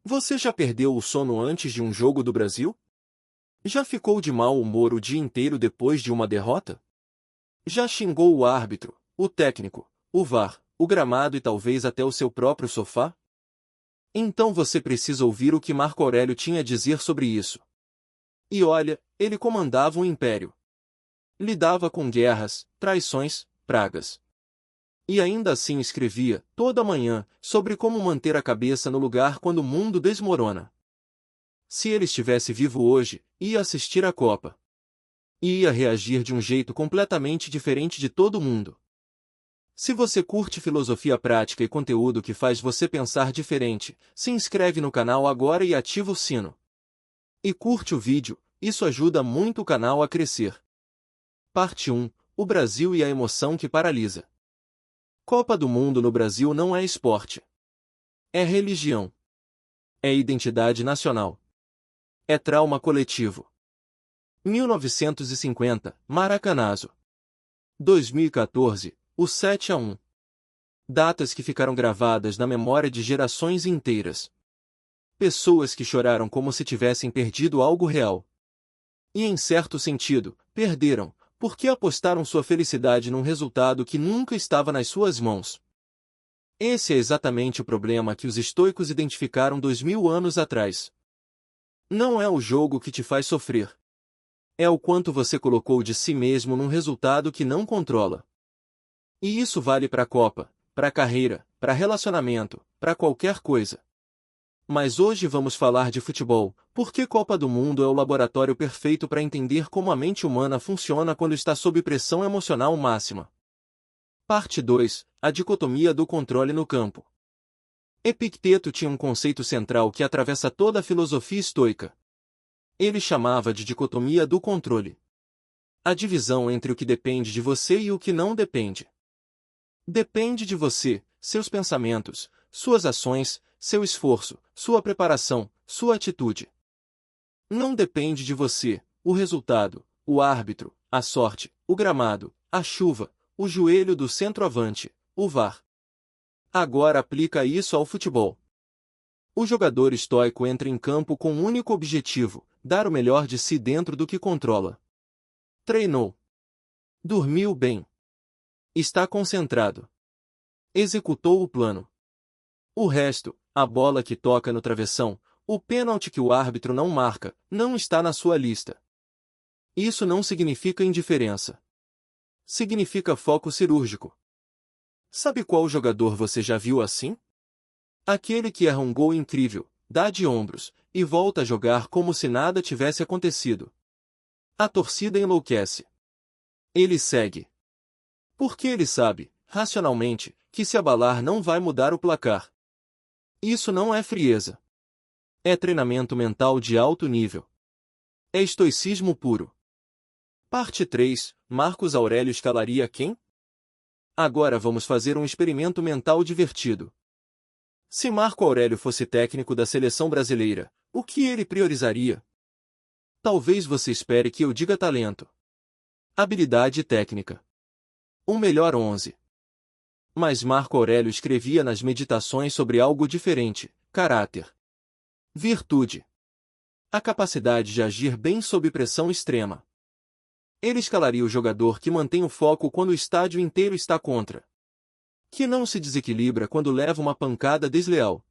Você já perdeu o sono antes de um jogo do Brasil? Já ficou de mau humor o dia inteiro depois de uma derrota? Já xingou o árbitro, o técnico, o VAR, o gramado e talvez até o seu próprio sofá? Então você precisa ouvir o que Marco Aurélio tinha a dizer sobre isso. E olha, ele comandava um império. Lidava com guerras, traições, pragas. E ainda assim escrevia, toda manhã, sobre como manter a cabeça no lugar quando o mundo desmorona. Se ele estivesse vivo hoje, ia assistir à Copa. E ia reagir de um jeito completamente diferente de todo mundo. Se você curte filosofia prática e conteúdo que faz você pensar diferente, se inscreve no canal agora e ativa o sino. E curte o vídeo, isso ajuda muito o canal a crescer. Parte 1. O Brasil e a emoção que paralisa. Copa do Mundo no Brasil não é esporte. É religião. É identidade nacional. É trauma coletivo. 1950, Maracanazo. 2014, o 7-1. Datas que ficaram gravadas na memória de gerações inteiras. Pessoas que choraram como se tivessem perdido algo real. E em certo sentido, perderam, porque apostaram sua felicidade num resultado que nunca estava nas suas mãos. Esse é exatamente o problema que os estoicos identificaram 2000 anos atrás. Não é o jogo que te faz sofrer. É o quanto você colocou de si mesmo num resultado que não controla. E isso vale para a Copa, para a carreira, para relacionamento, para qualquer coisa. Mas hoje vamos falar de futebol, porque Copa do Mundo é o laboratório perfeito para entender como a mente humana funciona quando está sob pressão emocional máxima. Parte 2. A dicotomia do controle no campo. Epicteto tinha um conceito central que atravessa toda a filosofia estoica. Ele chamava de dicotomia do controle. A divisão entre o que depende de você e o que não depende. Depende de você, seus pensamentos, suas ações, seu esforço, sua preparação, sua atitude. Não depende de você, o resultado, o árbitro, a sorte, o gramado, a chuva, o joelho do centroavante, o VAR. Agora aplica isso ao futebol. O jogador estoico entra em campo com um único objetivo, dar o melhor de si dentro do que controla. Treinou. Dormiu bem. Está concentrado. Executou o plano. O resto, a bola que toca no travessão, o pênalti que o árbitro não marca, não está na sua lista. Isso não significa indiferença. Significa foco cirúrgico. Sabe qual jogador você já viu assim? Aquele que erra um gol incrível, dá de ombros, e volta a jogar como se nada tivesse acontecido. A torcida enlouquece. Ele segue. Porque ele sabe, racionalmente, que se abalar não vai mudar o placar. Isso não é frieza. É treinamento mental de alto nível. É estoicismo puro. Parte 3. Marcos Aurélio escalaria quem? Agora vamos fazer um experimento mental divertido. Se Marco Aurélio fosse técnico da seleção brasileira, o que ele priorizaria? Talvez você espere que eu diga talento. Habilidade e técnica. O melhor 11. Mas Marco Aurélio escrevia nas Meditações sobre algo diferente: caráter. Virtude. A capacidade de agir bem sob pressão extrema. Ele escalaria o jogador que mantém o foco quando o estádio inteiro está contra. Que não se desequilibra quando leva uma pancada desleal.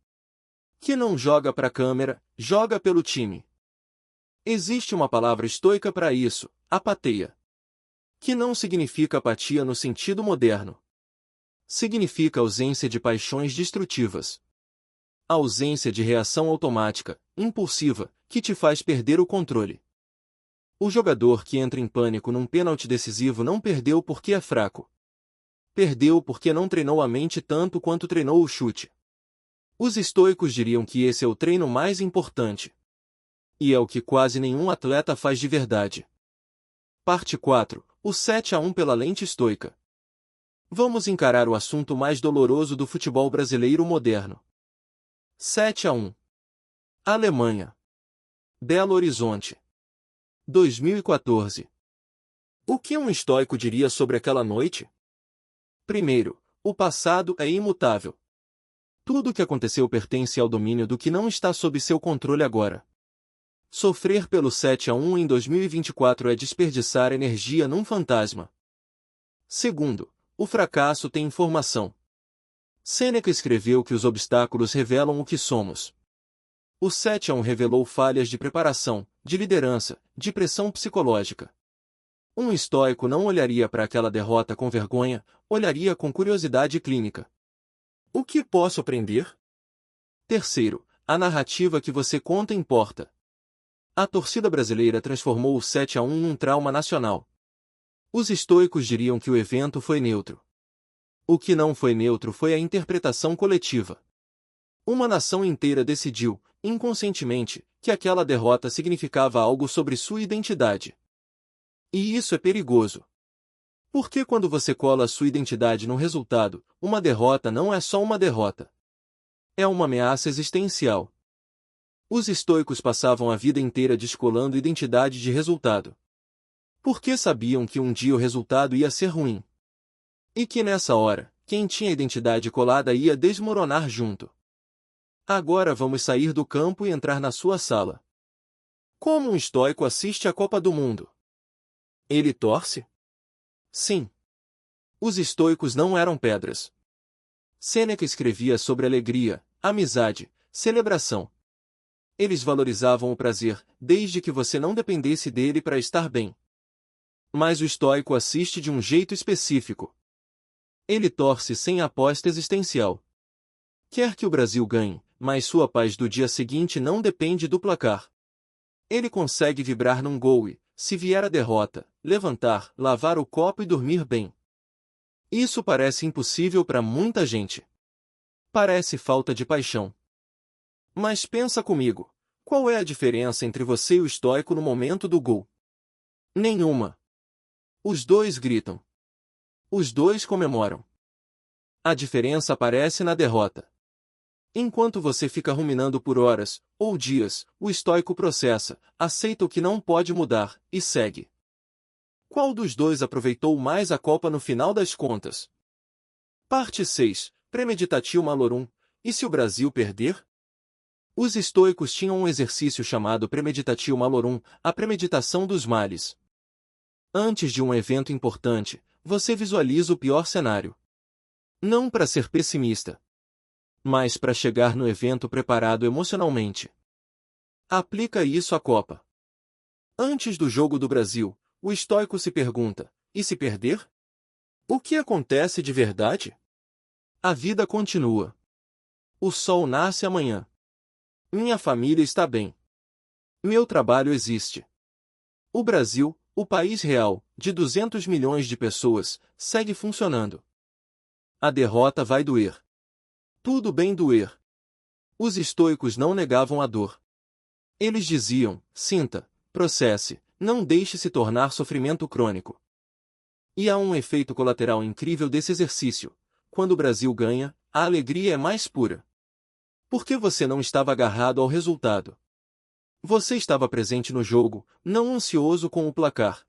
Que não joga para a câmera, joga pelo time. Existe uma palavra estoica para isso: apatia. Que não significa apatia no sentido moderno. Significa ausência de paixões destrutivas. A ausência de reação automática, impulsiva, que te faz perder o controle. O jogador que entra em pânico num pênalti decisivo não perdeu porque é fraco. Perdeu porque não treinou a mente tanto quanto treinou o chute. Os estoicos diriam que esse é o treino mais importante. E é o que quase nenhum atleta faz de verdade. Parte 4. O 7-1 pela lente estoica. Vamos encarar o assunto mais doloroso do futebol brasileiro moderno. 7-1. Alemanha. Belo Horizonte. 2014. O que um estoico diria sobre aquela noite? Primeiro, o passado é imutável. Tudo o que aconteceu pertence ao domínio do que não está sob seu controle agora. Sofrer pelo 7-1 em 2024 é desperdiçar energia num fantasma. Segundo, o fracasso tem informação. Sêneca escreveu que os obstáculos revelam o que somos. O 7-1 revelou falhas de preparação, de liderança, de pressão psicológica. Um estoico não olharia para aquela derrota com vergonha, olharia com curiosidade clínica. O que posso aprender? Terceiro, a narrativa que você conta importa. A torcida brasileira transformou o 7-1 num trauma nacional. Os estoicos diriam que o evento foi neutro. O que não foi neutro foi a interpretação coletiva. Uma nação inteira decidiu, inconscientemente, que aquela derrota significava algo sobre sua identidade. E isso é perigoso. Porque quando você cola sua identidade num resultado, uma derrota não é só uma derrota. É uma ameaça existencial. Os estoicos passavam a vida inteira descolando identidade de resultado. Porque sabiam que um dia o resultado ia ser ruim. E que nessa hora, quem tinha identidade colada ia desmoronar junto. Agora vamos sair do campo e entrar na sua sala. Como um estoico assiste à Copa do Mundo? Ele torce? Sim. Os estoicos não eram pedras. Sêneca escrevia sobre alegria, amizade, celebração. Eles valorizavam o prazer, desde que você não dependesse dele para estar bem. Mas o estoico assiste de um jeito específico. Ele torce sem aposta existencial. Quer que o Brasil ganhe, mas sua paz do dia seguinte não depende do placar. Ele consegue vibrar num gol e, se vier a derrota, levantar, lavar o copo e dormir bem. Isso parece impossível para muita gente. Parece falta de paixão. Mas pensa comigo, qual é a diferença entre você e o estoico no momento do gol? Nenhuma. Os dois gritam. Os dois comemoram. A diferença aparece na derrota. Enquanto você fica ruminando por horas, ou dias, o estoico processa, aceita o que não pode mudar, e segue. Qual dos dois aproveitou mais a Copa no final das contas? Parte 6. Premeditatio malorum. E se o Brasil perder? Os estoicos tinham um exercício chamado Premeditatio malorum, a premeditação dos males. Antes de um evento importante, você visualiza o pior cenário. Não para ser pessimista, mas para chegar no evento preparado emocionalmente. Aplica isso à Copa. Antes do jogo do Brasil, o estoico se pergunta: e se perder? O que acontece de verdade? A vida continua. O sol nasce amanhã. Minha família está bem. Meu trabalho existe. O Brasil, o país real, de 200 milhões de pessoas, segue funcionando. A derrota vai doer. Tudo bem doer. Os estoicos não negavam a dor. Eles diziam: sinta, processe, não deixe se tornar sofrimento crônico. E há um efeito colateral incrível desse exercício. Quando o Brasil ganha, a alegria é mais pura. Porque você não estava agarrado ao resultado. Você estava presente no jogo, não ansioso com o placar.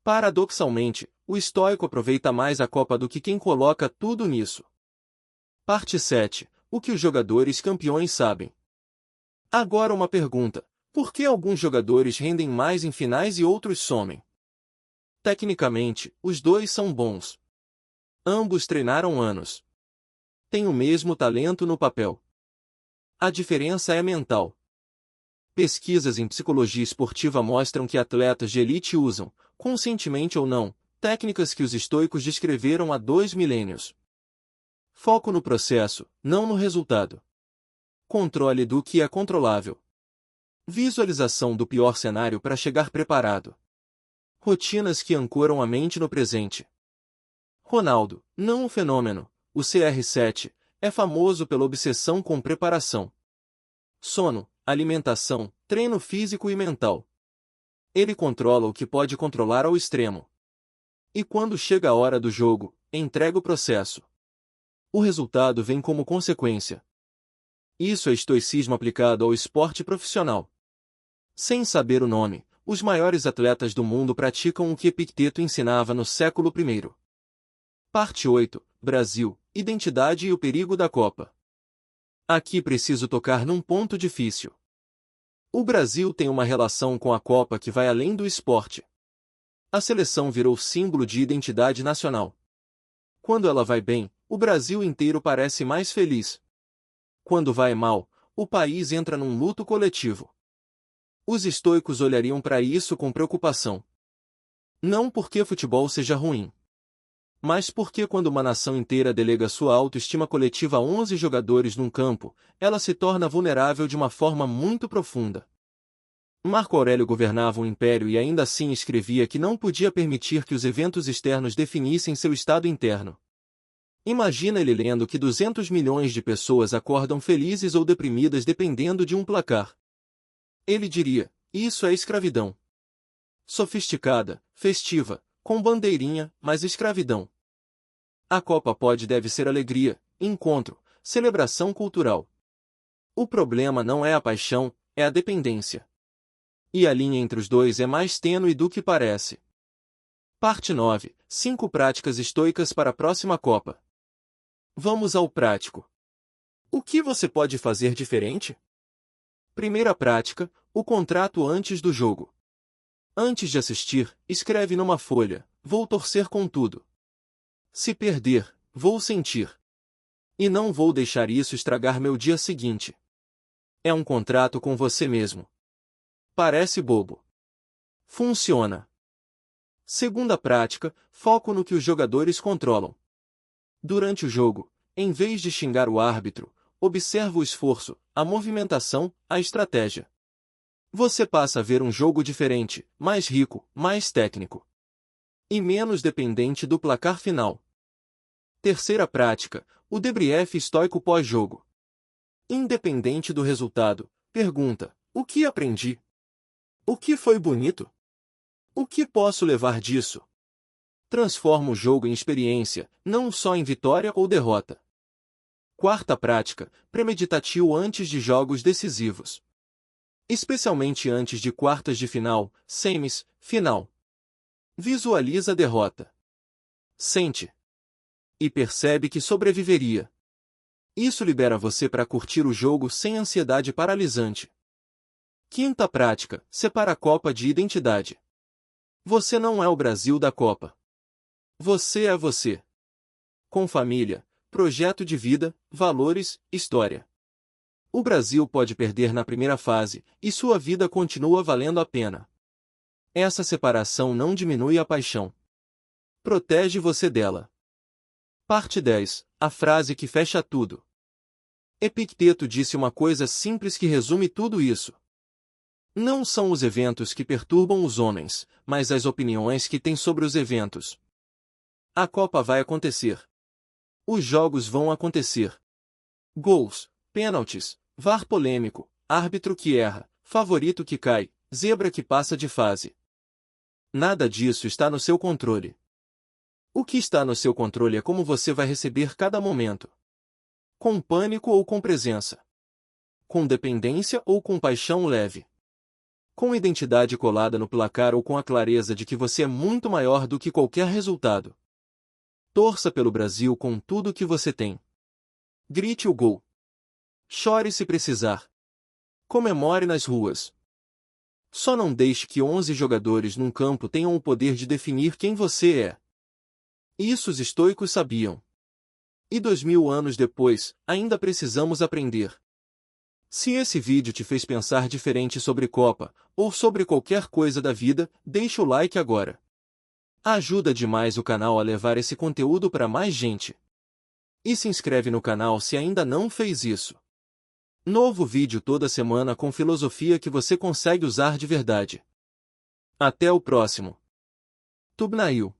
Paradoxalmente, o estoico aproveita mais a Copa do que quem coloca tudo nisso. Parte 7. O que os jogadores campeões sabem. Agora uma pergunta: por que alguns jogadores rendem mais em finais e outros somem? Tecnicamente, os dois são bons. Ambos treinaram anos. Têm o mesmo talento no papel. A diferença é mental. Pesquisas em psicologia esportiva mostram que atletas de elite usam, conscientemente ou não, técnicas que os estoicos descreveram há 2 milênios. Foco no processo, não no resultado. Controle do que é controlável. Visualização do pior cenário para chegar preparado. Rotinas que ancoram a mente no presente. Ronaldo, não o fenômeno, o CR7, é famoso pela obsessão com preparação. Sono, alimentação, treino físico e mental. Ele controla o que pode controlar ao extremo. E quando chega a hora do jogo, entrega o processo. O resultado vem como consequência. Isso é estoicismo aplicado ao esporte profissional. Sem saber o nome, os maiores atletas do mundo praticam o que Epicteto ensinava no século I. Parte 8. Brasil, identidade e o perigo da Copa. Aqui preciso tocar num ponto difícil. O Brasil tem uma relação com a Copa que vai além do esporte. A seleção virou símbolo de identidade nacional. Quando ela vai bem, o Brasil inteiro parece mais feliz. Quando vai mal, o país entra num luto coletivo. Os estoicos olhariam para isso com preocupação. Não porque futebol seja ruim, mas porque quando uma nação inteira delega sua autoestima coletiva a 11 jogadores num campo, ela se torna vulnerável de uma forma muito profunda. Marco Aurélio governava um império e ainda assim escrevia que não podia permitir que os eventos externos definissem seu estado interno. Imagina ele lendo que 200 milhões de pessoas acordam felizes ou deprimidas dependendo de um placar. Ele diria, isso é escravidão. Sofisticada, festiva, com bandeirinha, mas escravidão. A Copa pode e deve ser alegria, encontro, celebração cultural. O problema não é a paixão, é a dependência. E a linha entre os dois é mais tênue do que parece. Parte 9. 5 práticas estoicas para a próxima Copa. Vamos ao prático. O que você pode fazer diferente? Primeira prática, o contrato antes do jogo. Antes de assistir, escreve numa folha, vou torcer com tudo. Se perder, vou sentir. E não vou deixar isso estragar meu dia seguinte. É um contrato com você mesmo. Parece bobo. Funciona. Segunda prática, foco no que os jogadores controlam. Durante o jogo, em vez de xingar o árbitro, observa o esforço, a movimentação, a estratégia. Você passa a ver um jogo diferente, mais rico, mais técnico. E menos dependente do placar final. Terceira prática, o debrief estoico pós-jogo. Independente do resultado, pergunta, o que aprendi? O que foi bonito? O que posso levar disso? Transforma o jogo em experiência, não só em vitória ou derrota. Quarta prática, premeditativo antes de jogos decisivos. Especialmente antes de quartas de final, semis, final. Visualiza a derrota. Sente. E percebe que sobreviveria. Isso libera você para curtir o jogo sem ansiedade paralisante. Quinta prática, separa a Copa de identidade. Você não é o Brasil da Copa. Você é você. Com família, projeto de vida, valores, história. O Brasil pode perder na primeira fase, e sua vida continua valendo a pena. Essa separação não diminui a paixão. Protege você dela. Parte 10. A frase que fecha tudo. Epicteto disse uma coisa simples que resume tudo isso. Não são os eventos que perturbam os homens, mas as opiniões que têm sobre os eventos. A Copa vai acontecer. Os jogos vão acontecer. Gols, pênaltis, VAR polêmico, árbitro que erra, favorito que cai, zebra que passa de fase. Nada disso está no seu controle. O que está no seu controle é como você vai receber cada momento. Com pânico ou com presença. Com dependência ou com paixão leve. Com identidade colada no placar ou com a clareza de que você é muito maior do que qualquer resultado. Torça pelo Brasil com tudo que você tem. Grite o gol. Chore se precisar. Comemore nas ruas. Só não deixe que 11 jogadores num campo tenham o poder de definir quem você é. Isso os estoicos sabiam. E 2000 anos depois, ainda precisamos aprender. Se esse vídeo te fez pensar diferente sobre Copa, ou sobre qualquer coisa da vida, deixa o like agora. Ajuda demais o canal a levar esse conteúdo para mais gente. E se inscreve no canal se ainda não fez isso. Novo vídeo toda semana com filosofia que você consegue usar de verdade. Até o próximo. Tubnail.